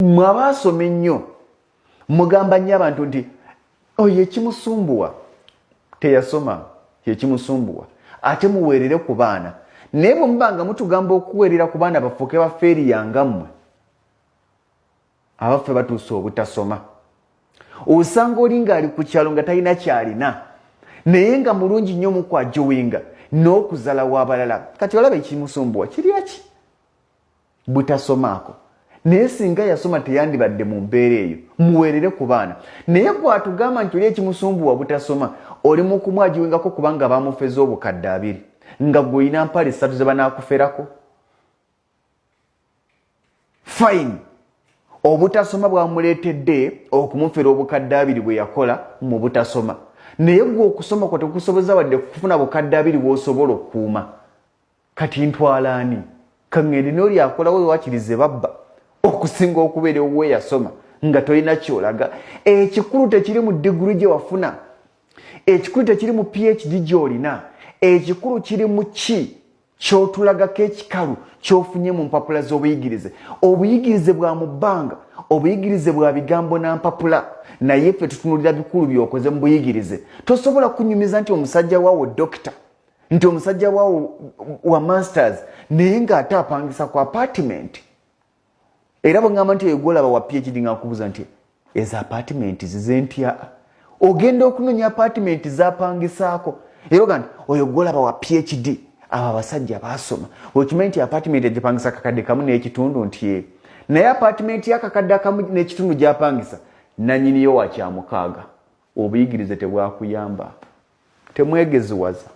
mwabasoma ennyo mugamba nnyo abantu nti oyo ekimusumbuwa teyasoma yekimusumbuwa ate muweerere ku baana naye bwe mubanga mutugamba okuweerera ku baana bafuuke bafeeri yangammwe abaffe batuuse obutasoma osanga oli ng'ali ku kyalo nga talina kyalina naye nga mulungi nnyo mukwajowenga n'okuzala w'abalala kati olaba ekimusumbuwa kiryaki butasomaako naye singa yasoma teyandibadde mu mbeera eyo muweerere ku baana naye bw'atugamba nti oli ekimusumbuwa butasoma oli mu kumwajiwengako kubanga bamufeza obukadde 2 nga gw'olina mpale 3 ze banaakuferako fine obutasoma bwamuleetedde okumufera obukadde 2 bwe yakola mu butasoma naye gwe okusoma kwo tekukusoboza wadde kufuna bukadde 2 bw'osobola okukuuma kati ntwala ani kaŋŋende n'oli akolawo wakirize babba okusinga okubeera owe yasoma nga tolina kyolaga ekikulu tekiri mu diguri gye wafuna ekikulu tekiri mu phd gy'olina ekikulu kiri mu ki kyotulagako ekikalu kyofunye mu mpapula z'obuyigirize obuyigirize bwa mu bbanga obuyigirize bwa bigambo na mpapula naye ffe tutunulira bikulu byokoze mu buyigirize tosobola kunyumiza nti omusajja waawo dokita nti omusajja waawo wa masters naye ng'ate apangisa ku apartment era bwengamba nti egolaba wa phd ng'akubuuza nti ezo apartment zize ntya ogenda okunonya apartment zapangisaako era oga nti oyo golaba wa phd abo abasajja baasoma okimanyi nti apartment egipangisa kakadde kamu n'ekitundu nti naye apartment y'akakadde kamu n'ekitundu gy'apangisa nannyiniyo wa kyamukaaga obuyigirize tebwakuyamba temwegeziwaza